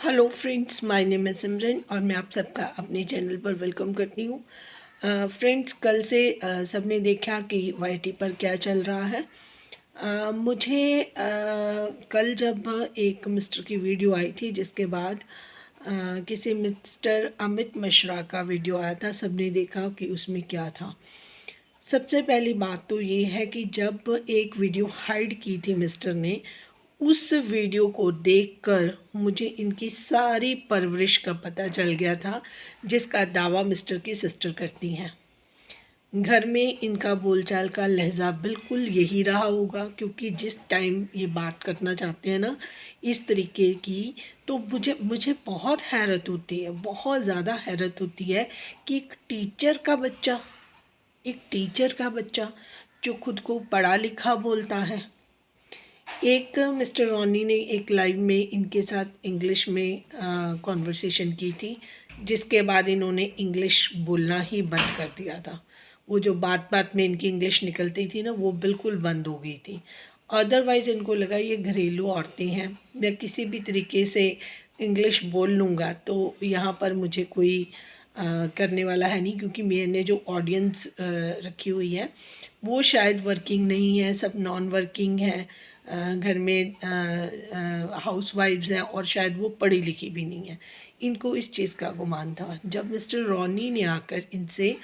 Hello friends, my name है सिमरन और मैं आप सबका अपने चैनल पर वेलकम करती हूँ। फ्रेंड्स, कल से सबने देखा कि वाईटी पर क्या चल रहा है। मुझे कल जब एक मिस्टर की वीडियो आई थी, जिसके बाद किसी मिस्टर अमित मिश्रा का वीडियो आया था, सबने देखा कि उसमें क्या था। सबसे पहली बात तो ये है कि जब एक वीडियो हाइड की थी मिस्टर ने, उस वीडियो को देखकर मुझे इनकी सारी परवरिश का पता चल गया था, जिसका दावा मिस्टर की सिस्टर करती हैं। घर में इनका बोलचाल का लहजा बिल्कुल यही रहा होगा, क्योंकि जिस टाइम ये बात करना चाहते हैं ना इस तरीके की, तो मुझे बहुत हैरत होती है, बहुत ज़्यादा हैरत होती है कि एक टीचर का बच्चा जो खुद को पढ़ा लिखा बोलता है। एक मिस्टर रॉनी ने एक लाइव में इनके साथ इंग्लिश में कॉन्वर्सेशन की थी, जिसके बाद इन्होंने इंग्लिश बोलना ही बंद कर दिया था। वो जो बात बात में इनकी इंग्लिश निकलती थी ना, वो बिल्कुल बंद हो गई थी। अदरवाइज़ इनको लगा ये घरेलू औरतें हैं, मैं किसी भी तरीके से इंग्लिश बोल लूँगा तो यहाँ पर मुझे कोई करने वाला है नहीं, क्योंकि मैंने जो ऑडियंस रखी हुई है वो शायद वर्किंग नहीं है, सब नॉन वर्किंग है, घर में हाउस वाइफ्स हैं और शायद वो पढ़ी लिखी भी नहीं है। इनको इस चीज़ का गुमान था। जब मिस्टर रॉनी ने आकर इनसे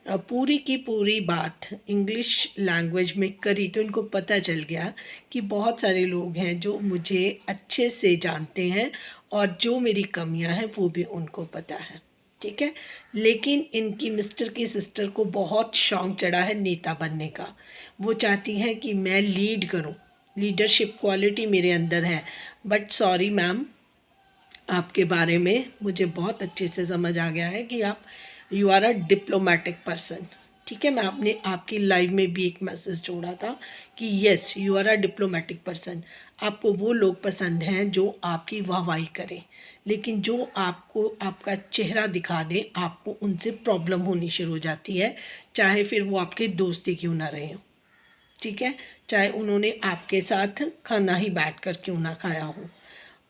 पूरी की पूरी बात इंग्लिश लैंग्वेज में करी, तो इनको पता चल गया कि बहुत सारे लोग हैं जो मुझे अच्छे से जानते हैं और जो मेरी कमियां हैं वो भी उनको पता है। ठीक है, लेकिन इनकी मिस्टर की सिस्टर को बहुत शौक चढ़ा है नेता बनने का। वो चाहती हैं कि मैं लीड करूं, लीडरशिप क्वालिटी मेरे अंदर है। बट सॉरी मैम, आपके बारे में मुझे बहुत अच्छे से समझ आ गया है कि आप you are a diplomatic person. ठीक है, मैं आपने आपकी लाइव में भी एक मैसेज जोड़ा था कि yes you are a diplomatic person. आपको वो लोग पसंद हैं जो आपकी वाहवाही करें, लेकिन जो आपको आपका चेहरा दिखा दें, आपको उनसे प्रॉब्लम होनी शुरू हो जाती है, चाहे फिर वो आपके दोस्त ही क्यों ना रहे हो। ठीक है, चाहे उन्होंने आपके साथ खाना ही बैठ कर क्यों ना खाया हो।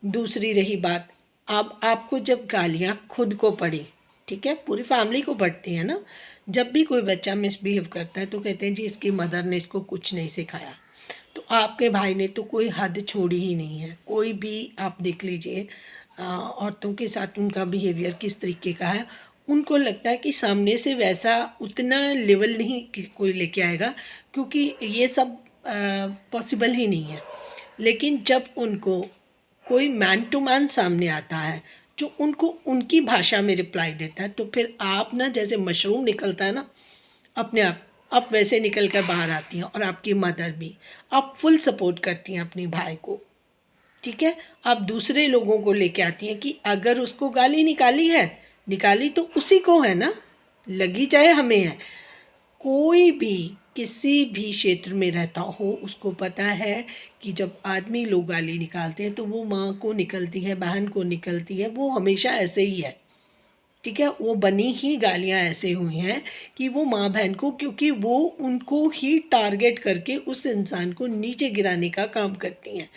दूसरी रही बात, अब आपको जब गालियाँ खुद को पड़ी, ठीक है, पूरी फैमिली को पड़ती है ना। जब भी कोई बच्चा मिसबिहेव करता है तो कहते हैं जी इसकी मदर ने इसको कुछ नहीं सिखाया। तो आपके भाई ने तो कोई हद छोड़ी ही नहीं है। कोई भी आप देख लीजिए, औरतों के साथ उनका बिहेवियर किस तरीके का है। उनको लगता है कि सामने से वैसा उतना लेवल नहीं कोई लेके आएगा, क्योंकि ये सब पॉसिबल ही नहीं है। लेकिन जब उनको कोई मैन टू मैन सामने आता है जो उनको उनकी भाषा में रिप्लाई देता है, तो फिर आप ना जैसे मशरूम निकलता है ना अपने आप वैसे निकल कर बाहर आती हैं। और आपकी मदर भी, आप फुल सपोर्ट करती हैं अपने भाई को। ठीक है, आप दूसरे लोगों को लेके आती हैं कि अगर उसको गाली निकाली है, निकाली तो उसी को है ना, लगी चाहे हमें है। कोई भी किसी भी क्षेत्र में रहता हो उसको पता है कि जब आदमी लोग गाली निकालते हैं तो वो माँ को निकलती है, बहन को निकलती है, वो हमेशा ऐसे ही है। ठीक है, वो बनी ही गालियाँ ऐसे हुई हैं कि वो माँ बहन को, क्योंकि वो उनको ही टारगेट करके उस इंसान को नीचे गिराने का काम करती हैं।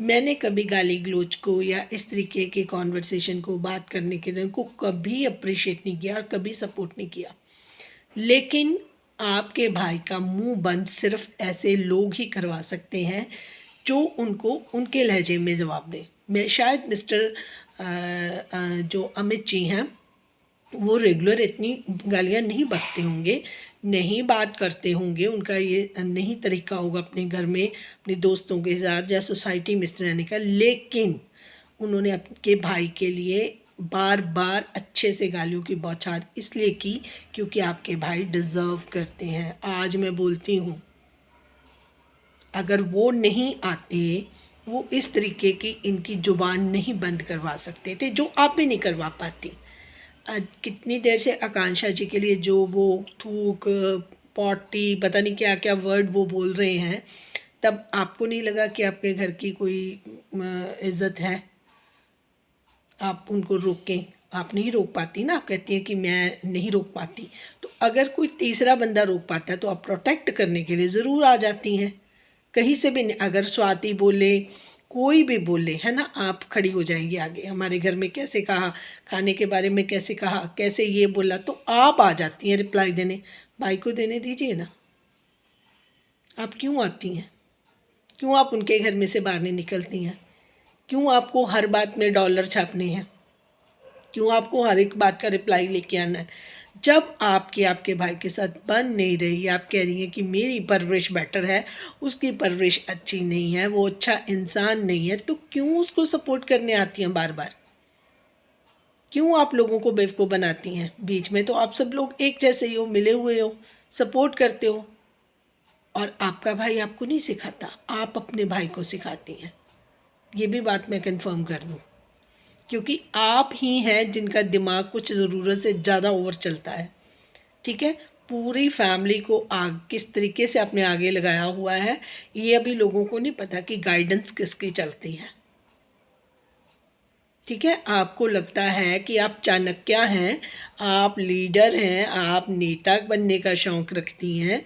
मैंने कभी गाली गलोच को या इस तरीके के कॉन्वर्सेशन को बात करने के लिए को कभी अप्रिशिएट नहीं किया और कभी सपोर्ट नहीं किया। लेकिन आपके भाई का मुंह बंद सिर्फ ऐसे लोग ही करवा सकते हैं जो उनको उनके लहजे में जवाब दें। मैं शायद मिस्टर जो अमित जी हैं वो रेगुलर इतनी गालियाँ नहीं बकते होंगे, नहीं बात करते होंगे, उनका ये नहीं तरीका होगा अपने घर में अपने दोस्तों के साथ या सोसाइटी में इस रहने का। लेकिन उन्होंने आपके भाई के लिए बार बार अच्छे से गालियों की बौछार इसलिए की क्योंकि आपके भाई डिज़र्व करते हैं। आज मैं बोलती हूँ, अगर वो नहीं आते वो इस तरीके की इनकी ज़ुबान नहीं बंद करवा सकते थे, जो आप भी नहीं करवा पाती। कितनी देर से आकांक्षा जी के लिए जो वो थूक पॉटी पता नहीं क्या क्या वर्ड वो बोल रहे हैं, तब आपको नहीं लगा कि आपके घर की कोई इज़्ज़त है, आप उनको रोकें। आप नहीं रोक पाती ना, आप कहती हैं कि मैं नहीं रोक पाती। तो अगर कोई तीसरा बंदा रोक पाता है तो आप प्रोटेक्ट करने के लिए ज़रूर आ जाती हैं। कहीं से भी नहीं, अगर स्वाति बोले कोई भी बोले, है ना, आप खड़ी हो जाएंगी आगे, हमारे घर में कैसे कहा, खाने के बारे में कैसे कहा, कैसे ये बोला, तो आप आ जाती हैं रिप्लाई देने। भाई को देने दीजिए ना। आप क्यों आती हैं? क्यों आप उनके घर में से बाहर नहीं निकलती हैं? क्यों आपको हर बात में डॉलर छापने हैं? क्यों आपको हर एक बात का रिप्लाई लेके आना है? जब आपके भाई के साथ बन नहीं रही, आप कह रही हैं कि मेरी परवरिश बेटर है, उसकी परवरिश अच्छी नहीं है, वो अच्छा इंसान नहीं है, तो क्यों उसको सपोर्ट करने आती हैं बार बार? क्यों आप लोगों को बेवकूफ़ बनाती हैं? बीच में तो आप सब लोग एक जैसे ही हो, मिले हुए हो, सपोर्ट करते हो। और आपका भाई आपको नहीं सिखाता, आप अपने भाई को सिखाती हैं। ये भी बात मैं कंफर्म कर दूं, क्योंकि आप ही हैं जिनका दिमाग कुछ ज़रूरत से ज़्यादा ओवर चलता है। ठीक है, पूरी फैमिली को किस तरीके से आपने आगे लगाया हुआ है, ये अभी लोगों को नहीं पता कि गाइडेंस किसकी चलती है। ठीक है, आपको लगता है कि आप चाणक्य हैं, आप लीडर हैं, आप नेता बनने का शौक़ रखती हैं,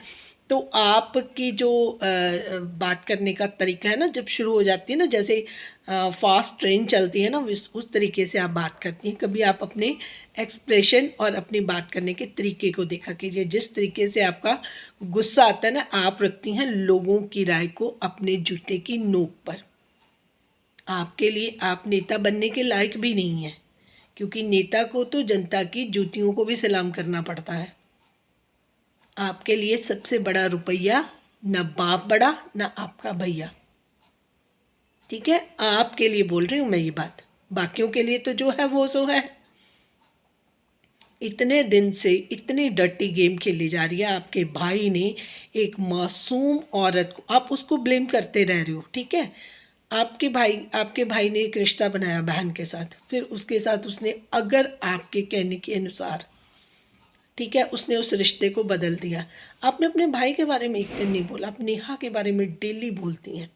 तो आपकी जो बात करने का तरीका है ना, जब शुरू हो जाती है ना, जैसे फास्ट ट्रेन चलती है ना, उस तरीके से आप बात करती हैं। कभी आप अपने एक्सप्रेशन और अपनी बात करने के तरीके को देखा कीजिए। जिस तरीके से आपका गुस्सा आता है ना, आप रखती हैं लोगों की राय को अपने जूते की नोक पर। आपके लिए आप नेता बनने के लायक भी नहीं है, क्योंकि नेता को तो जनता की जूतियों को भी सलाम करना पड़ता है। आपके लिए सबसे बड़ा रुपया न बाप बड़ा, न आपका भैया। ठीक है, आपके लिए बोल रही हूँ मैं ये बात, बाकियों के लिए तो जो है वो सो है। इतने दिन से इतनी डर्टी गेम खेली जा रही है। आपके भाई ने एक मासूम औरत को, आप उसको ब्लेम करते रह रहे हो। ठीक है, आपके भाई ने एक रिश्ता बनाया बहन के साथ, फिर उसके साथ उसने, अगर आपके कहने के अनुसार, ठीक है, उसने उस रिश्ते को बदल दिया। आपने अपने भाई के बारे में एक दिन नहीं बोला, आप नेहा के बारे में डेली बोलती हैं।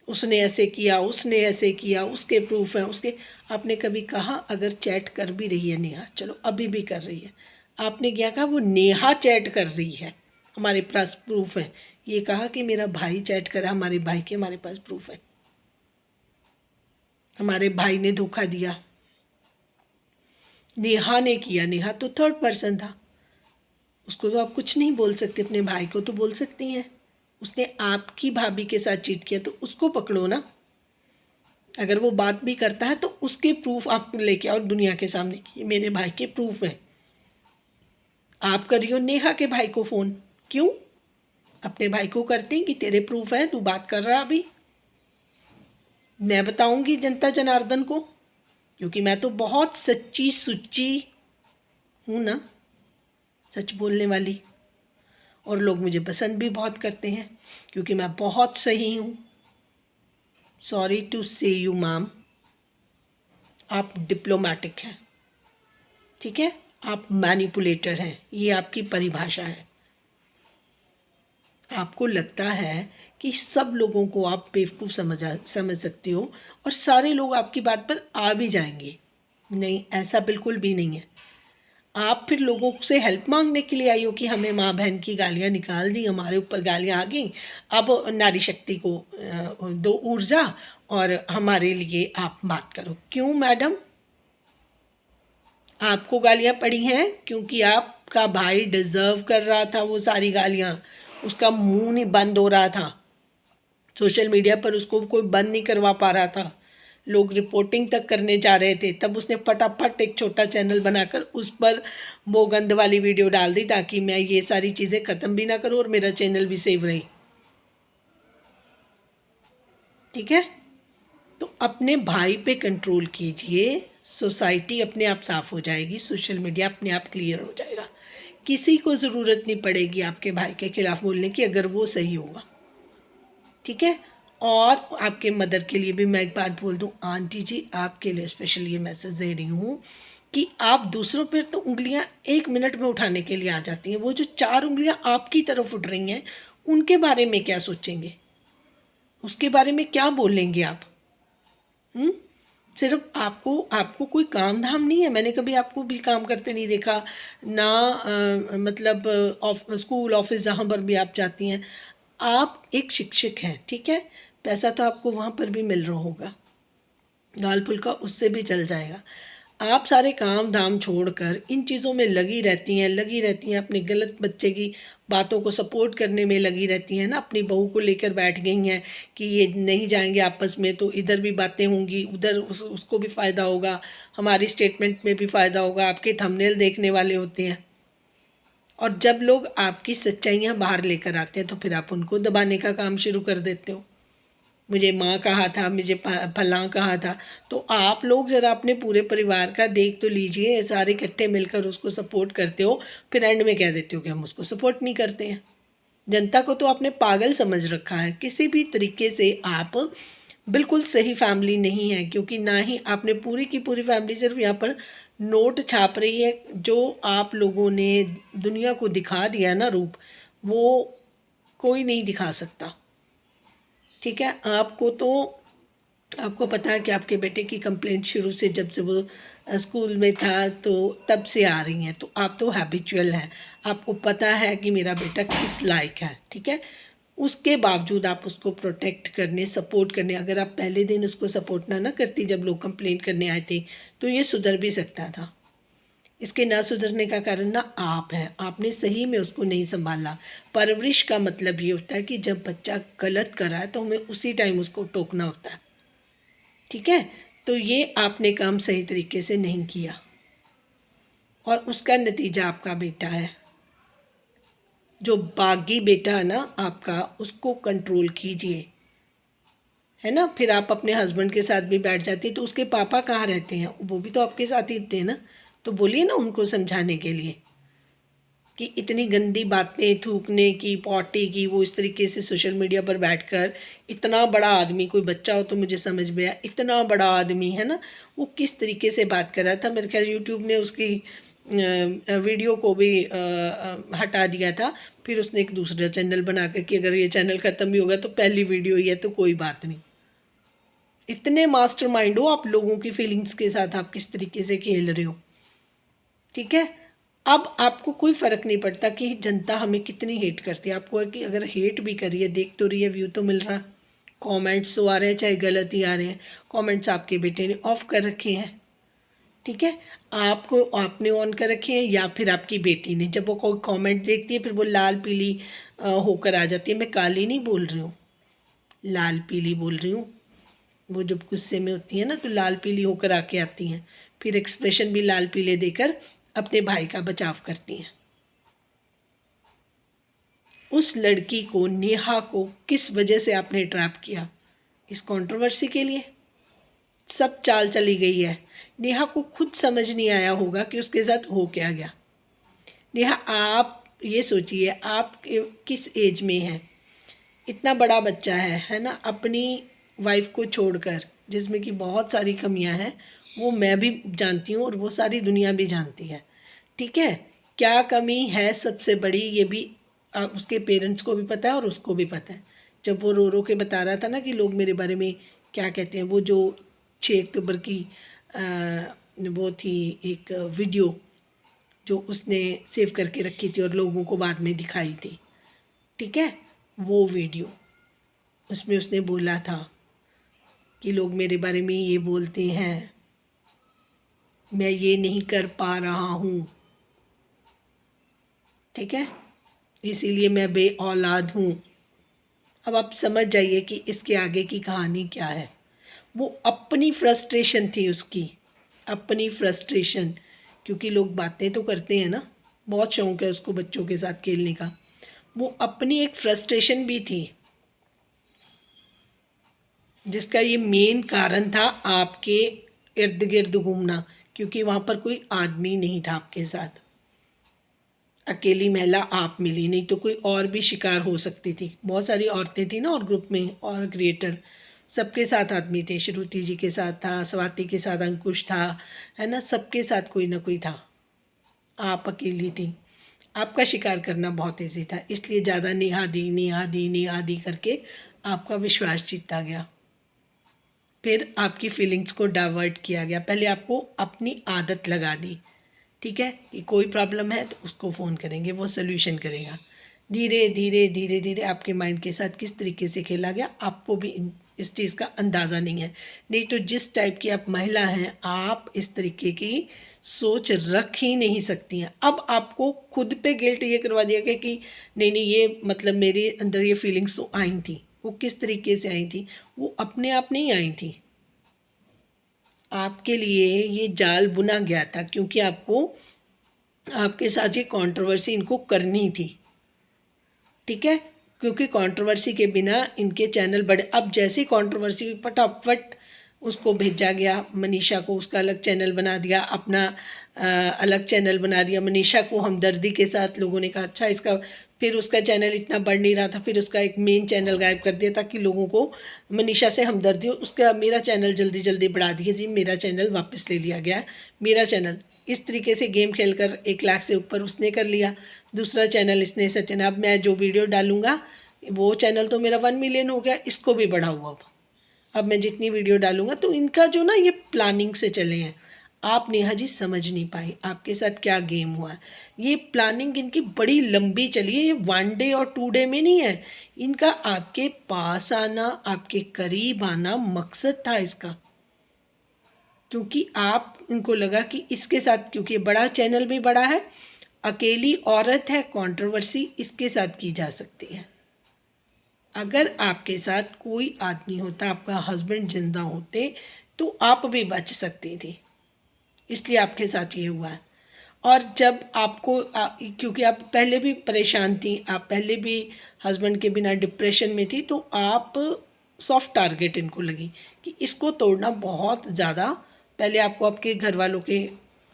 उसने ऐसे किया, उसने ऐसे किया, उसके प्रूफ हैं, उसके। आपने कभी कहा अगर चैट कर भी रही है नेहा, चलो अभी भी कर रही है, आपने क्या कहा? वो नेहा चैट कर रही है, हमारे पास प्रूफ है। ये कहा कि मेरा भाई चैट करा, हमारे भाई के हमारे पास प्रूफ है। हमारे भाई ने धोखा दिया, नेहा ने किया। नेहा तो थर्ड पर्सन था, उसको तो आप कुछ नहीं बोल सकते, अपने भाई को तो बोल सकती हैं। उसने आपकी भाभी के साथ चीट किया तो उसको पकड़ो ना। अगर वो बात भी करता है तो उसके प्रूफ आप लेके आओ दुनिया के सामने कि मेरे भाई के प्रूफ हैं। आप करियो नेहा के भाई को फ़ोन, क्यों? अपने भाई को करती कि तेरे प्रूफ हैं, तू बात कर रहा अभी। मैं बताऊंगी जनता जनार्दन को, क्योंकि मैं तो बहुत सच्ची सुच्ची हूँ ना, सच बोलने वाली। और लोग मुझे पसंद भी बहुत करते हैं, क्योंकि मैं बहुत सही हूँ। सॉरी टू से यू मैम, आप डिप्लोमेटिक हैं। ठीक है, आप मैनिपुलेटर हैं, ये आपकी परिभाषा है। आपको लगता है कि सब लोगों को आप बेवकूफ़ समझ सकते हो और सारे लोग आपकी बात पर आ भी जाएंगे। नहीं, ऐसा बिल्कुल भी नहीं है। आप फिर लोगों से हेल्प मांगने के लिए आई हो कि हमें माँ बहन की गालियाँ निकाल दी, हमारे ऊपर गालियाँ आ गई, अब नारी शक्ति को दो ऊर्जा और हमारे लिए आप बात करो। क्यों मैडम? आपको गालियाँ पड़ी हैं क्योंकि आपका भाई डिज़र्व कर रहा था वो सारी गालियाँ, उसका मुंह नहीं बंद हो रहा था। सोशल मीडिया पर उसको कोई बंद नहीं करवा पा रहा था, लोग रिपोर्टिंग तक करने जा रहे थे, तब उसने फटाफट एक छोटा चैनल बनाकर उस पर वो गंद वाली वीडियो डाल दी ताकि मैं ये सारी चीज़ें ख़त्म भी ना करूँ और मेरा चैनल भी सेव रहे। ठीक है, तो अपने भाई पे कंट्रोल कीजिए, सोसाइटी अपने आप साफ़ हो जाएगी, सोशल मीडिया अपने आप क्लियर हो जाएगा। किसी को ज़रूरत नहीं पड़ेगी आपके भाई के खिलाफ़ बोलने की, अगर वो सही होगा। ठीक है, और आपके मदर के लिए भी मैं एक बात बोल दूं, आंटी जी आपके लिए स्पेशल ये मैसेज दे रही हूँ कि आप दूसरों पर तो उंगलियां 1 मिनट में उठाने के लिए आ जाती हैं, वो जो 4 उंगलियां आपकी तरफ उठ रही हैं उनके बारे में क्या सोचेंगे, उसके बारे में क्या बोलेंगे आप? सिर्फ आपको कोई काम धाम नहीं है। मैंने कभी आपको भी काम करते नहीं देखा ना, मतलब स्कूल ऑफिस जहाँ पर भी आप जाती हैं, आप एक शिक्षक हैं। ठीक है, पैसा तो आपको वहाँ पर भी मिल रहा होगा, दाल फुल्का उससे भी चल जाएगा। आप सारे काम धाम छोड़कर इन चीज़ों में लगी रहती हैं, अपने गलत बच्चे की बातों को सपोर्ट करने में लगी रहती हैं ना। अपनी बहू को लेकर बैठ गई हैं कि ये नहीं जाएंगे आपस में तो इधर भी बातें होंगी, उधर उसको भी फ़ायदा होगा, हमारी स्टेटमेंट में भी फ़ायदा होगा, आपके थंबनेल देखने वाले होते हैं। और जब लोग आपकी सच्चाइयाँ बाहर लेकर आते हैं तो फिर आप उनको दबाने का काम शुरू कर देते हो। मुझे माँ कहा था, मुझे फलां कहा था। तो आप लोग ज़रा अपने पूरे परिवार का देख तो लीजिए, सारे इकट्ठे मिलकर उसको सपोर्ट करते हो, फिर एंड में कह देते हो कि हम उसको सपोर्ट नहीं करते हैं। जनता को तो आपने पागल समझ रखा है। किसी भी तरीके से आप बिल्कुल सही फैमिली नहीं है, क्योंकि ना ही आपने पूरी की पूरी फैमिली सिर्फ यहाँ पर नोट छाप रही है। जो आप लोगों ने दुनिया को दिखा दिया ना रूप, वो कोई नहीं दिखा सकता। ठीक है, आपको पता है कि आपके बेटे की कंप्लेंट शुरू से जब से वो स्कूल में था तो तब से आ रही हैं, तो आप तो हैबिचुअल हैं, आपको पता है कि मेरा बेटा किस लायक है। ठीक है, उसके बावजूद आप उसको प्रोटेक्ट करने, सपोर्ट करने, अगर आप पहले दिन उसको सपोर्ट ना करती जब लोग कंप्लेंट करने आए थे, तो ये सुधर भी सकता था। इसके ना सुधरने का कारण ना आप हैं, आपने सही में उसको नहीं संभाला। परवरिश का मतलब ये होता है कि जब बच्चा गलत कर रहा है तो हमें उसी टाइम उसको टोकना होता है। ठीक है, तो ये आपने काम सही तरीके से नहीं किया और उसका नतीजा आपका बेटा है। जो बागी बेटा है ना आपका, उसको कंट्रोल कीजिए, है ना। फिर आप अपने हस्बैंड के साथ भी बैठ जाती है, तो उसके पापा कहाँ रहते हैं? वो भी तो आपके साथ ही थे ना, तो बोलिए ना उनको समझाने के लिए कि इतनी गंदी बातें, थूकने की, पॉटी की, वो इस तरीके से सोशल मीडिया पर बैठकर, इतना बड़ा आदमी, कोई बच्चा हो तो मुझे समझ में आया, इतना बड़ा आदमी है ना, वो किस तरीके से बात कर रहा था। मेरे ख्याल यूट्यूब ने उसकी वीडियो को भी हटा दिया था। फिर उसने एक दूसरा चैनल बना कर कि अगर ये चैनल ख़त्म भी होगा तो पहली वीडियो ही है तो कोई बात नहीं। इतने मास्टरमाइंड हो आप, लोगों की फीलिंग्स के साथ आप किस तरीके से खेल रहे हो। ठीक है, अब आपको कोई फ़र्क नहीं पड़ता कि जनता हमें कितनी हेट करती है। आपको है कि अगर हेट भी करी है, देख तो रही है, व्यू तो मिल रहा, कमेंट्स तो आ रहे हैं, चाहे गलत ही आ रहे हैं। कमेंट्स आपके बेटे ने ऑफ कर रखे हैं। ठीक है, आपको आपने ऑन कर रखे हैं या फिर आपकी बेटी ने। जब वो कोई कमेंट देखती है फिर वो लाल पीली होकर आ जाती है। मैं काली नहीं बोल रही हूँ, लाल पीली बोल रही हूँ। वो जब गुस्से में होती है ना तो लाल पीली होकर आके आती हैं, फिर एक्सप्रेशन भी लाल पीले देकर अपने भाई का बचाव करती हैं। उस लड़की को, नेहा को, किस वजह से आपने ट्रैप किया? इस कंट्रोवर्सी के लिए सब चाल चली गई है। नेहा को खुद समझ नहीं आया होगा कि उसके साथ हो क्या गया। नेहा, आप ये सोचिए आप किस एज में हैं, इतना बड़ा बच्चा है ना, अपनी वाइफ को छोड़कर, जिसमें कि बहुत सारी कमियां हैं, वो मैं भी जानती हूँ और वो सारी दुनिया भी जानती है। ठीक है, क्या कमी है सबसे बड़ी, ये भी उसके पेरेंट्स को भी पता है और उसको भी पता है। जब वो रो रो के बता रहा था ना कि लोग मेरे बारे में क्या कहते हैं, वो जो 6 अक्टूबर की वो थी एक वीडियो जो उसने सेव करके रखी थी और लोगों को बाद में दिखाई थी। ठीक है, वो वीडियो, उसमें उसने बोला था कि लोग मेरे बारे में ये बोलते हैं, मैं ये नहीं कर पा रहा हूँ। ठीक है, इसीलिए मैं बे औलाद हूँ। अब आप समझ जाइए कि इसके आगे की कहानी क्या है। वो अपनी फ्रस्ट्रेशन थी उसकी, अपनी फ्रस्ट्रेशन, क्योंकि लोग बातें तो करते हैं ना, बहुत शौक़ है उसको बच्चों के साथ खेलने का। वो अपनी एक फ्रस्ट्रेशन भी थी, जिसका ये मेन कारण था आपके इर्द गिर्द घूमना, क्योंकि वहाँ पर कोई आदमी नहीं था आपके साथ। अकेली महिला आप मिली, नहीं तो कोई और भी शिकार हो सकती थी। बहुत सारी औरतें थी ना और ग्रुप में, और क्रिएटर सबके साथ आदमी थे। श्रुति जी के साथ था, स्वाति के साथ अंकुश था, है ना, सबके साथ कोई ना कोई था। आप अकेली थी। आपका शिकार करना बहुत ईजी था, इसलिए ज़्यादा नेहा दी करके आपका विश्वास जीता गया। फिर आपकी फीलिंग्स को डाइवर्ट किया गया। पहले आपको अपनी आदत लगा दी, ठीक है, कि कोई प्रॉब्लम है तो उसको फ़ोन करेंगे, वो सोल्यूशन करेगा। धीरे धीरे धीरे धीरे आपके माइंड के साथ किस तरीके से खेला गया आपको भी इस चीज़ का अंदाज़ा नहीं है। नहीं तो जिस टाइप की आप महिला हैं, आप इस तरीके की सोच रख ही नहीं सकती हैं। अब आपको खुद पे गिल्ट ये करवा दिया गया कि नहीं नहीं, ये मतलब मेरे अंदर ये फीलिंग्स तो आई थी। वो किस तरीके से आई थी? वो अपने आप नहीं आई थी, आपके लिए ये जाल बुना गया था, क्योंकि आपको आपके साथ ये कंट्रोवर्सी इनको करनी थी। ठीक है, क्योंकि कंट्रोवर्सी के बिना इनके चैनल बड़े, अब जैसे कंट्रोवर्सी फटाफट उसको भेजा गया मनीषा को, उसका अलग चैनल बना दिया, अपना अलग चैनल बना दिया। मनीषा को हमदर्दी के साथ लोगों ने कहा अच्छा इसका, फिर उसका चैनल इतना बढ़ नहीं रहा था, फिर उसका एक मेन चैनल गायब कर दिया ताकि लोगों को मनीषा से हमदर्दी हो। उसका मेरा चैनल जल्दी जल्दी बढ़ा दिया जी, मेरा चैनल वापस ले लिया गया, मेरा चैनल। इस तरीके से गेम खेलकर 1 लाख से ऊपर उसने कर लिया। दूसरा चैनल इसने सचिन, अब मैं जो वीडियो डालूंगा वो चैनल तो मेरा 1 मिलियन हो गया, इसको भी बढ़ा हुआ अब मैं जितनी वीडियो डालूंगा। तो इनका जो ना ये प्लानिंग से चले हैं। आप नेहा जी समझ नहीं पाई आपके साथ क्या गेम हुआ है। ये प्लानिंग इनकी बड़ी लंबी चली है, ये 1 डे और 2 डे में नहीं है। इनका आपके पास आना, आपके करीब आना मकसद था इसका, क्योंकि आप इनको लगा कि इसके साथ, क्योंकि बड़ा चैनल भी बड़ा है, अकेली औरत है, कंट्रोवर्सी इसके साथ की जा सकती है। अगर आपके साथ कोई आदमी होता, आपका हस्बैंड जिंदा होते, तो आप भी बच सकती थी, इसलिए आपके साथ ये हुआ है। और जब आपको क्योंकि आप पहले भी परेशान थी, आप पहले भी हस्बैंड के बिना डिप्रेशन में थी, तो आप सॉफ्ट टारगेट इनको लगी कि इसको तोड़ना बहुत ज़्यादा। पहले आपको आपके घर वालों के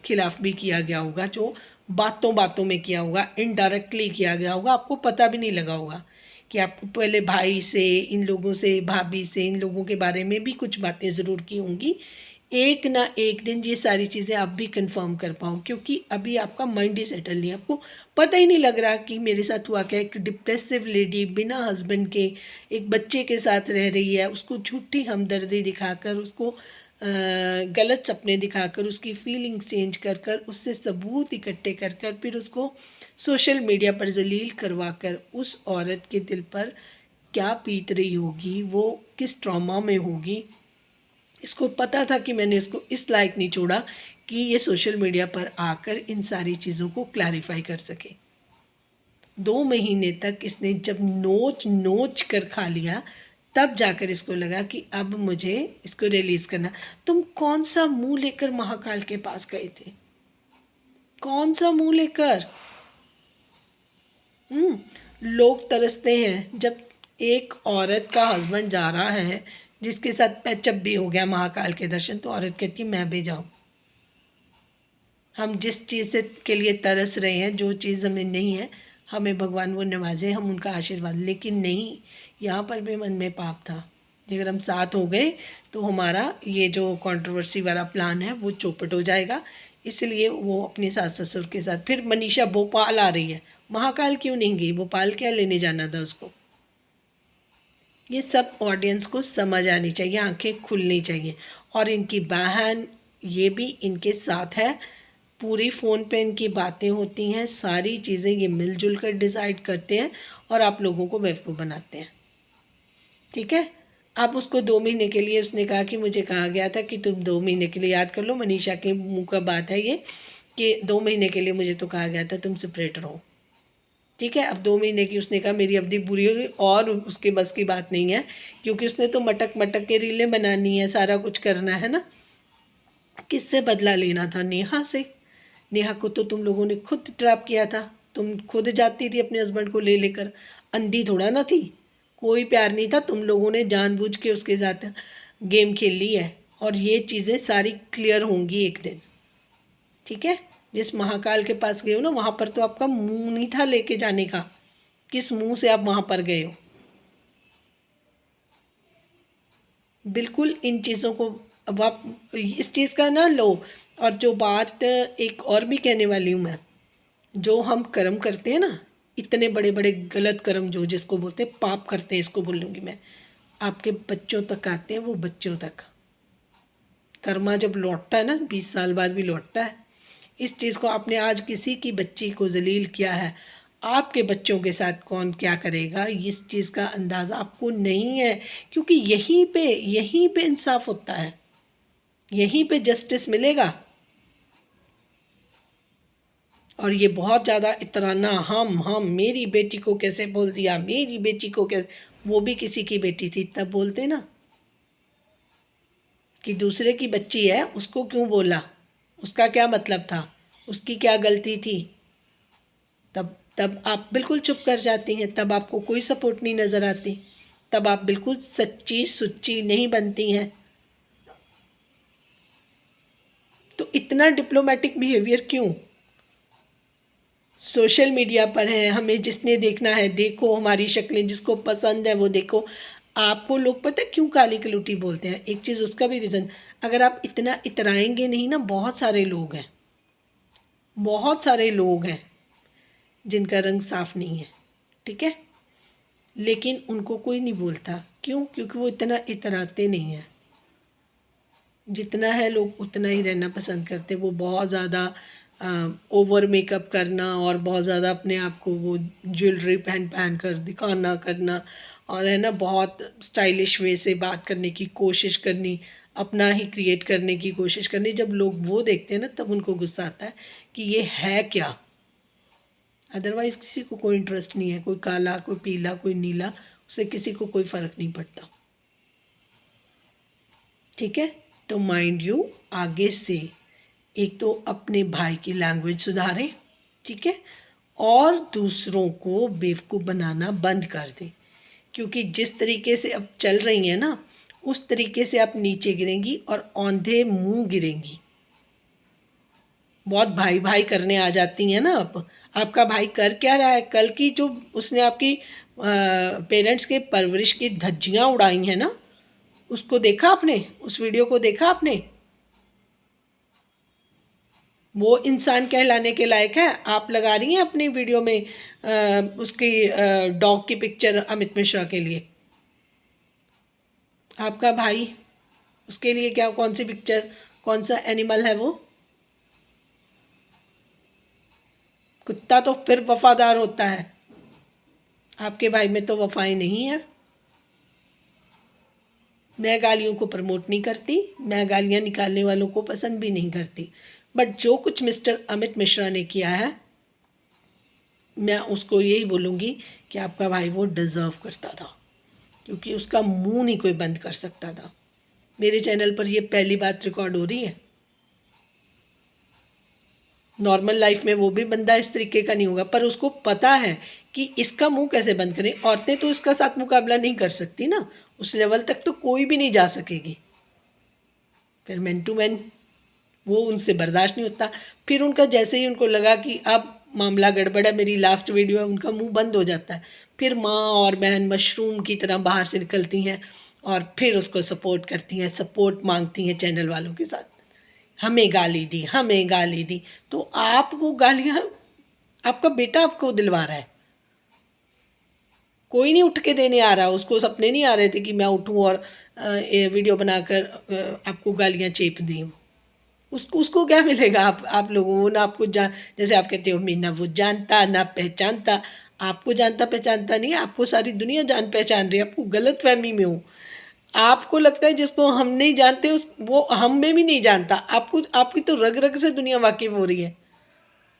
खिलाफ भी किया गया होगा, जो बातों बातों में किया होगा, इनडायरेक्टली किया गया होगा, आपको पता भी नहीं लगा होगा कि आपको पहले भाई से, इन लोगों से, भाभी से, इन लोगों के बारे में भी कुछ बातें ज़रूर की होंगी। एक ना एक दिन ये सारी चीज़ें आप भी कंफर्म कर पाओ, क्योंकि अभी आपका माइंड ही सेटल नहीं है, आपको पता ही नहीं लग रहा कि मेरे साथ हुआ क्या। एक डिप्रेसिव लेडी बिना हस्बैंड के एक बच्चे के साथ रह रही है, उसको झूठी हमदर्दी दिखाकर, उसको गलत सपने दिखाकर, उसकी फीलिंग्स चेंज कर कर, उससे सबूत इकट्ठे कर कर, फिर उसको सोशल मीडिया पर जलील करवा कर, उस औरत के दिल पर क्या बीत रही होगी, वो किस ट्रॉमा में होगी। इसको पता था कि मैंने इसको इस लायक नहीं छोड़ा कि ये सोशल मीडिया पर आकर इन सारी चीज़ों को क्लैरिफाई कर सके। 2 महीने तक इसने जब नोच नोच कर खा लिया, तब जाकर इसको लगा कि अब मुझे इसको रिलीज़ करना। तुम कौन सा मुंह लेकर महाकाल के पास गए थे? कौन सा मुंह लेकर? लोग तरसते हैं जब एक औरत का हस्बैंड जा रहा है, जिसके साथ पैचअप भी हो गया महाकाल के दर्शन, तो औरत कहती है मैं भी जाऊँ। हम जिस चीज़ से के लिए तरस रहे हैं, जो चीज़ हमें नहीं है, हमें भगवान वो नवाजे, हम उनका आशीर्वाद। लेकिन नहीं, यहाँ पर भी मन में पाप था। अगर हम साथ हो गए तो हमारा ये जो कंट्रोवर्सी वाला प्लान है वो चौपट हो जाएगा। इसलिए वो अपनी सास ससुर के साथ, फिर मनीषा भोपाल आ रही है, महाकाल क्यों नहीं गई? भोपाल क्या लेने जाना था उसको? ये सब ऑडियंस को समझ आनी चाहिए, आंखें खुलनी चाहिए। और इनकी बहन ये भी इनके साथ है, पूरी फ़ोन पे इनकी बातें होती हैं, सारी चीज़ें ये मिलजुल कर डिसाइड करते हैं और आप लोगों को बेवकूफ़ बनाते हैं। ठीक है, आप उसको 2 महीने के लिए, उसने कहा कि मुझे कहा गया था कि तुम 2 महीने के लिए, याद कर लो, मनीषा के मुंह का बात है ये, कि 2 महीने के लिए मुझे तो कहा गया था तुम सेपरेट रहो। ठीक है, अब 2 महीने की उसने कहा मेरी अवधि पूरी होगी, और उसके बस की बात नहीं है, क्योंकि उसने तो मटक मटक के रीलें बनानी है, सारा कुछ करना है ना। किससे बदला लेना था? नेहा से। नेहा को तो तुम लोगों ने खुद ट्रैप किया था, तुम खुद जाती थी अपने हस्बैंड को ले लेकर, अंधी थोड़ा ना थी, कोई प्यार नहीं था, तुम लोगों ने जानबूझ के उसके साथ गेम खेल ली है। और ये चीज़ें सारी क्लियर होंगी एक दिन। ठीक है, जिस महाकाल के पास गए हो ना, वहाँ पर तो आपका मुंह नहीं था लेके जाने का, किस मुंह से आप वहाँ पर गए हो? बिल्कुल इन चीज़ों को अब आप इस चीज़ का ना लो। और जो बात एक और भी कहने वाली हूँ मैं, जो हम कर्म करते हैं ना, इतने बड़े बड़े गलत कर्म जो जिसको बोलते हैं पाप करते हैं, इसको बोलूँगी मैं, आपके बच्चों तक आते हैं, वो बच्चों तक। कर्मा जब लौटता है ना, 20 साल बाद भी लौटता है। इस चीज़ को आपने आज किसी की बच्ची को जलील किया है, आपके बच्चों के साथ कौन क्या करेगा इस चीज़ का अंदाज़ा आपको नहीं है, क्योंकि यहीं पे इंसाफ होता है, यहीं पे जस्टिस मिलेगा। और ये बहुत ज़्यादा इतराना, हम मेरी बेटी को कैसे बोल दिया, मेरी बेटी को कैसे, वो भी किसी की बेटी थी तब बोलते ना, कि दूसरे की बच्ची है उसको क्यों बोला, उसका क्या मतलब था, उसकी क्या गलती थी, तब तब आप बिल्कुल चुप कर जाती हैं, तब आपको कोई सपोर्ट नहीं नज़र आती, तब आप बिल्कुल सच्ची सुच्ची नहीं बनती हैं। तो इतना डिप्लोमेटिक बिहेवियर क्यों? सोशल मीडिया पर है, हमें जिसने देखना है देखो, हमारी शक्लें जिसको पसंद है वो देखो। आपको लोग पता है क्यों काली कलूटी बोलते हैं? एक चीज़ उसका भी रीज़न, अगर आप इतना इतराएंगे नहीं ना, बहुत सारे लोग हैं जिनका रंग साफ नहीं है, ठीक है, लेकिन उनको कोई नहीं बोलता। क्यों? क्योंकि वो इतना इतराते नहीं हैं। जितना है लोग उतना ही रहना पसंद करते। वो बहुत ज़्यादा ओवर मेकअप करना और बहुत ज़्यादा अपने आप को वो ज्वेलरी पहन पहन कर दिखाना करना, और है ना बहुत स्टाइलिश वे से बात करने की कोशिश करनी, अपना ही क्रिएट करने की कोशिश करनी। जब लोग वो देखते हैं ना तब उनको गुस्सा आता है कि ये है क्या। अदरवाइज़ किसी को कोई इंटरेस्ट नहीं है, कोई काला कोई पीला कोई नीला, उससे किसी को कोई फ़र्क नहीं पड़ता, ठीक है। तो माइंड यू, आगे से एक तो अपने भाई की लैंग्वेज सुधारें, ठीक है, और दूसरों को बेवकूफ़ बनाना बंद कर दें, क्योंकि जिस तरीके से अब चल रही हैं ना उस तरीके से आप नीचे गिरेंगी और औंधे मुंह गिरेंगी। बहुत भाई भाई करने आ जाती हैं ना आप। आपका भाई कर क्या रहा है? कल की जो उसने आपकी पेरेंट्स के परवरिश की धज्जियाँ उड़ाई हैं ना, उसको देखा आपने? उस वीडियो को देखा आपने? वो इंसान कहलाने के लायक है? आप लगा रही हैं अपनी वीडियो में उसकी डॉग की पिक्चर अमित मिश्रा के लिए। आपका भाई, उसके लिए क्या, कौन सी पिक्चर, कौन सा एनिमल है वो? कुत्ता तो फिर वफादार होता है, आपके भाई में तो वफाएं नहीं है। मैं गालियों को प्रमोट नहीं करती, मैं गालियाँ निकालने वालों को पसंद भी नहीं करती, बट जो कुछ मिस्टर अमित मिश्रा ने किया है, मैं उसको यही बोलूँगी कि आपका भाई वो डिज़र्व करता था, क्योंकि उसका मुंह नहीं कोई बंद कर सकता था। मेरे चैनल पर ये पहली बात रिकॉर्ड हो रही है। नॉर्मल लाइफ में वो भी बंदा इस तरीके का नहीं होगा, पर उसको पता है कि इसका मुंह कैसे बंद करें। औरतें तो इसका साथ मुकाबला नहीं कर सकती ना, उस लेवल तक तो कोई भी नहीं जा सकेगी। फिर मैन टू मैन वो उनसे बर्दाश्त नहीं होता। फिर उनका जैसे ही उनको लगा कि अब मामला गड़बड़ है, मेरी लास्ट वीडियो है, उनका मुंह बंद हो जाता है। फिर माँ और बहन मशरूम की तरह बाहर से निकलती हैं और फिर उसको सपोर्ट करती हैं, सपोर्ट मांगती हैं चैनल वालों के साथ। हमें गाली दी, हमें गाली दी। तो आप वो गालियाँ, आपका बेटा आपको दिलवा रहा है, कोई नहीं उठ के देने आ रहा। उसको सपने नहीं आ रहे थे कि मैं उठूँ और वीडियो बनाकर आपको गालियाँ चेप दी। उसको क्या मिलेगा? आप लोगों वो ना आपको जान, जैसे आप कहते हो मैं ना वो जानता ना पहचानता। आपको जानता पहचानता नहीं है, आपको सारी दुनिया जान पहचान रही है। आपको गलतफहमी में हो। आपको लगता है जिसको हम नहीं जानते उस वो हम में भी नहीं जानता। आपको आपकी तो रग रग से दुनिया वाकिफ हो रही है।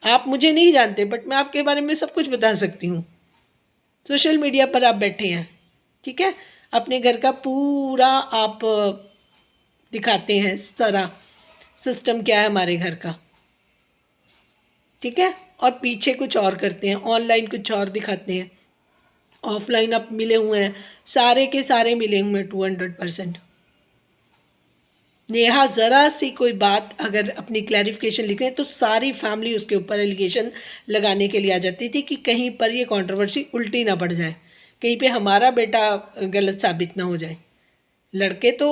आप मुझे नहीं जानते बट मैं आपके बारे में सब कुछ बता सकती हूँ। सोशल मीडिया पर आप बैठे हैं, ठीक है, अपने घर का पूरा आप दिखाते हैं, सारा सिस्टम क्या है हमारे घर का, ठीक है, और पीछे कुछ और करते हैं, ऑनलाइन कुछ और दिखाते हैं, ऑफलाइन आप मिले हुए हैं, सारे के सारे मिले हुए हैं 200%। नेहा ज़रा सी कोई बात अगर अपनी क्लैरिफिकेशन लिख रहे हैं तो सारी फैमिली उसके ऊपर एलिगेशन लगाने के लिए आ जाती थी कि कहीं पर ये कंट्रोवर्सी उल्टी ना पड़ जाए, कहीं पे हमारा बेटा गलत साबित ना हो जाए। लड़के तो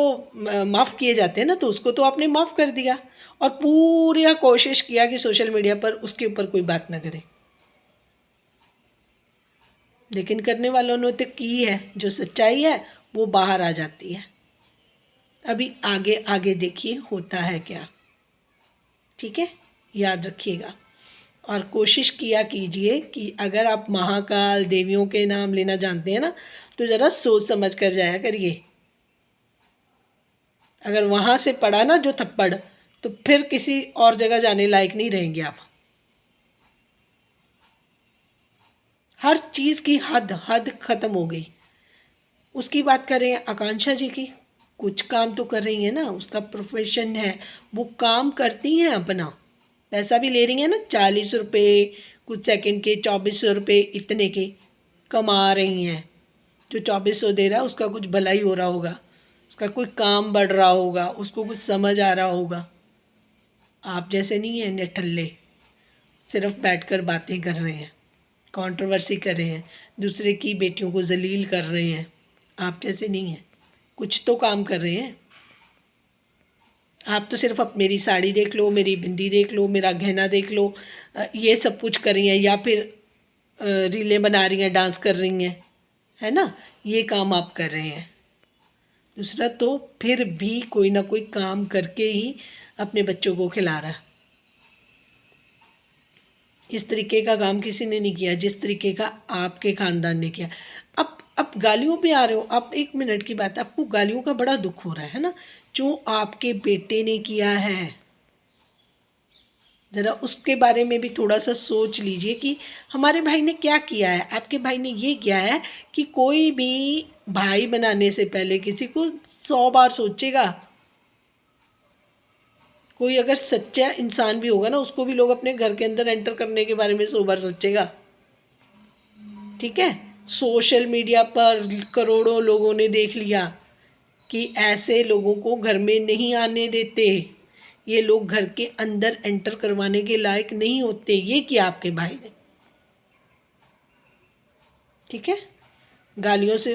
माफ़ किए जाते हैं ना, तो उसको तो आपने माफ़ कर दिया और पूरी कोशिश किया कि सोशल मीडिया पर उसके ऊपर कोई बात ना करे। लेकिन करने वालों ने तो की है, जो सच्चाई है वो बाहर आ जाती है। अभी आगे आगे देखिए होता है क्या, ठीक है, याद रखिएगा। और कोशिश किया कीजिए कि अगर आप महाकाल देवियों के नाम लेना जानते हैं ना, तो ज़रा सोच समझ कर जाया करिए। अगर वहाँ से पड़ा ना जो थप्पड़, तो फिर किसी और जगह जाने लायक नहीं रहेंगे आप। हर चीज़ की हद हद ख़त्म हो गई। उसकी बात करें आकांक्षा जी की, कुछ काम तो कर रही हैं ना, उसका प्रोफेशन है, वो काम करती हैं अपना, पैसा भी ले रही हैं ना, 40 रुपये कुछ सेकंड के, 2400 रुपये इतने के कमा रही हैं। जो 2400 दे रहा है उसका कुछ भला ही हो रहा होगा, उसका कोई काम बढ़ रहा होगा, उसको कुछ समझ आ रहा होगा। आप जैसे नहीं हैं निठल्ले, सिर्फ बैठकर बातें कर रहे हैं, कंट्रोवर्सी कर रहे हैं, दूसरे की बेटियों को जलील कर रहे हैं। आप जैसे नहीं हैं, कुछ तो काम कर रहे हैं। आप तो सिर्फ अब मेरी साड़ी देख लो, मेरी बिंदी देख लो, मेरा गहना देख लो, ये सब कुछ कर रही हैं, या फिर रीलें बना रही हैं, डांस कर रही हैं, है ना, ये काम आप कर रहे हैं। दूसरा तो फिर भी कोई ना कोई काम करके ही अपने बच्चों को खिला रहा है। इस तरीके का काम किसी ने नहीं किया जिस तरीके का आपके ख़ानदान ने किया। अब गालियों पे आ रहे हो आप, 1 मिनट की बात है, आपको गालियों का बड़ा दुख हो रहा है ना, जो आपके बेटे ने किया है, ज़रा उसके बारे में भी थोड़ा सा सोच लीजिए कि हमारे भाई ने क्या किया है। आपके भाई ने ये किया है कि कोई भी भाई बनाने से पहले किसी को 100 बार सोचेगा। कोई अगर सच्चा इंसान भी होगा ना, उसको भी लोग अपने घर के अंदर एंटर करने के बारे में 100 बार सोचेगा। ठीक है, सोशल मीडिया पर करोड़ों लोगों ने देख लिया कि ऐसे लोगों को घर में नहीं आने देते, ये लोग घर के अंदर एंटर करवाने के लायक नहीं होते। ये किया आपके भाई ने। ठीक है, गालियों से,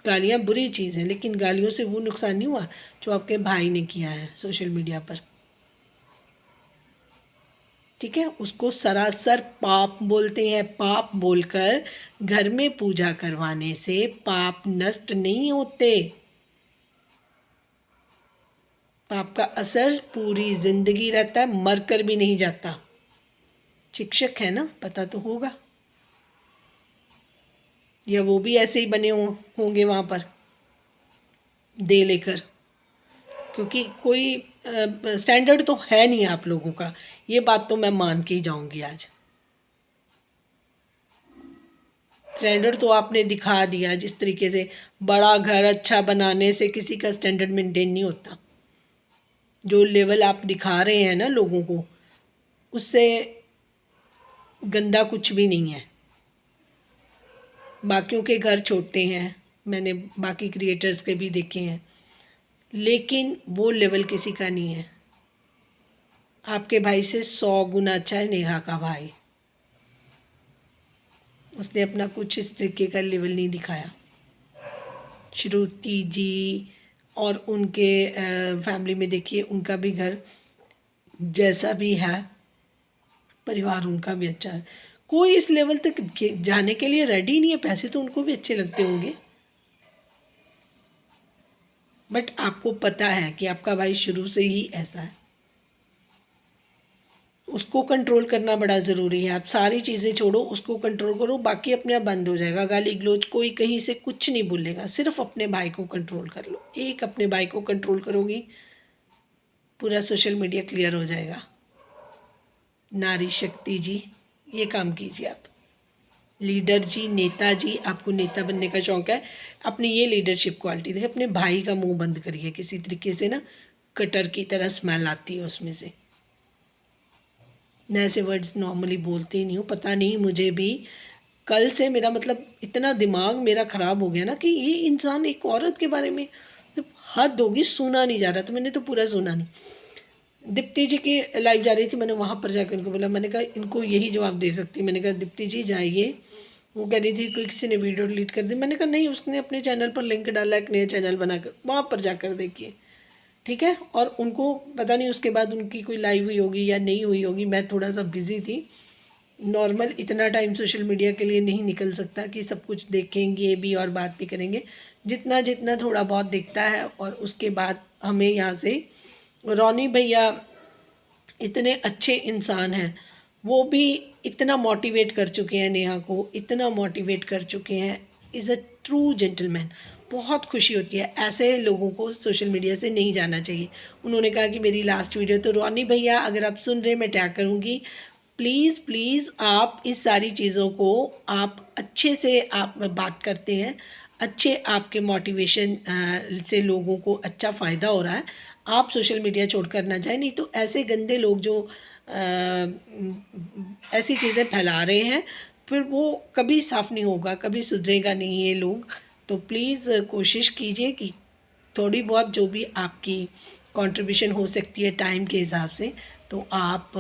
गालियाँ बुरी चीज़ है, लेकिन गालियों से वो नुकसान नहीं हुआ जो आपके भाई ने किया है सोशल मीडिया पर। ठीक है, उसको सरासर पाप बोलते हैं। पाप बोलकर घर में पूजा करवाने से पाप नष्ट नहीं होते, पाप का असर पूरी जिंदगी रहता है, मरकर भी नहीं जाता। शिक्षक है ना, पता तो होगा, या वो भी ऐसे ही बने होंगे वहाँ पर दे लेकर, क्योंकि कोई स्टैंडर्ड तो है नहीं आप लोगों का, ये बात तो मैं मान के ही जाऊंगी आज। स्टैंडर्ड तो आपने दिखा दिया, जिस तरीके से बड़ा घर अच्छा बनाने से किसी का स्टैंडर्ड मेंटेन नहीं होता। जो लेवल आप दिखा रहे हैं ना लोगों को, उससे गंदा कुछ भी नहीं है। बाकियों के घर छोटे हैं, मैंने बाकी क्रिएटर्स के भी देखे हैं, लेकिन वो लेवल किसी का नहीं है। आपके भाई से 100 गुना अच्छा है नेहा का भाई, उसने अपना कुछ इस तरीके का लेवल नहीं दिखाया। श्रुति जी और उनके फैमिली में देखिए, उनका भी घर जैसा भी है, परिवार उनका भी अच्छा है, कोई इस लेवल तक जाने के लिए रेडी नहीं है। पैसे तो उनको भी अच्छे लगते होंगे, बट आपको पता है कि आपका भाई शुरू से ही ऐसा है। उसको कंट्रोल करना बड़ा ज़रूरी है। आप सारी चीज़ें छोड़ो, उसको कंट्रोल करो, बाकी अपने आप बंद हो जाएगा। गाली गलौज कोई कहीं से कुछ नहीं बोलेगा, सिर्फ अपने भाई को कंट्रोल कर लो। एक अपने भाई को कंट्रोल करोगी, पूरा सोशल मीडिया क्लियर हो जाएगा। नारी शक्ति जी, ये काम कीजिए आप। लीडर जी, नेता जी, आपको नेता बनने का शौक़ है, अपनी ये लीडरशिप क्वालिटी देखिए। अपने भाई का मुंह बंद करिए, किसी तरीके से ना कटर की तरह स्मेल आती है उसमें से। मैं ऐसे वर्ड्स नॉर्मली बोलती ही नहीं हूँ, पता नहीं मुझे भी कल से मेरा मतलब इतना दिमाग मेरा ख़राब हो गया ना कि ये इंसान एक औरत के बारे में तो हद होगी, सुना नहीं जा रहा, तो मैंने तो पूरा सुना नहीं। दीप्ति जी की लाइव जा रही थी, मैंने वहाँ पर जाकर उनको बोला, मैंने कहा इनको यही जवाब दे सकती। मैंने कहा दीप्ति जी जाइए, वो कह रही थी कोई किसी ने वीडियो डिलीट कर दी। मैंने कहा नहीं, उसने अपने चैनल पर लिंक डाला, एक नया चैनल बनाकर, वहाँ पर जाकर देखिए। ठीक है, और उनको पता नहीं उसके बाद उनकी कोई लाइव हुई होगी या नहीं हुई होगी, मैं थोड़ा सा बिज़ी थी। नॉर्मल इतना टाइम सोशल मीडिया के लिए नहीं निकल सकता कि सब कुछ देखेंगे भी और बात भी करेंगे। जितना जितना थोड़ा बहुत दिखता है, और उसके बाद हमें यहाँ से रोनी भैया इतने अच्छे इंसान हैं, वो भी इतना मोटिवेट कर चुके हैं नेहा को, इतना मोटिवेट कर चुके हैं। Is a true gentleman. बहुत खुशी होती है, ऐसे लोगों को सोशल मीडिया से नहीं जाना चाहिए। उन्होंने कहा कि मेरी लास्ट वीडियो, तो रोनी भैया अगर आप सुन रहे, मैं टैग करूँगी, प्लीज़ प्लीज़ आप इस सारी चीज़ों को आप अच्छे से आप बात करते हैं, अच्छे आपके मोटिवेशन से लोगों को अच्छा फ़ायदा हो रहा है। आप सोशल मीडिया छोड़कर ना जाएं, नहीं तो ऐसे गंदे लोग जो ऐसी चीज़ें फैला रहे हैं, फिर वो कभी साफ़ नहीं होगा, कभी सुधरेगा नहीं ये लोग। तो प्लीज़ कोशिश कीजिए कि थोड़ी बहुत जो भी आपकी कंट्रीब्यूशन हो सकती है टाइम के हिसाब से, तो आप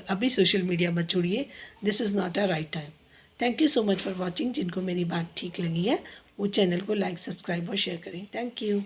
अभी सोशल मीडिया मत छोड़िए। This is not a right time. Thank you so much for watching. जिनको मेरी बात ठीक लगी है वो चैनल को लाइक, सब्सक्राइब और शेयर करें। Thank you.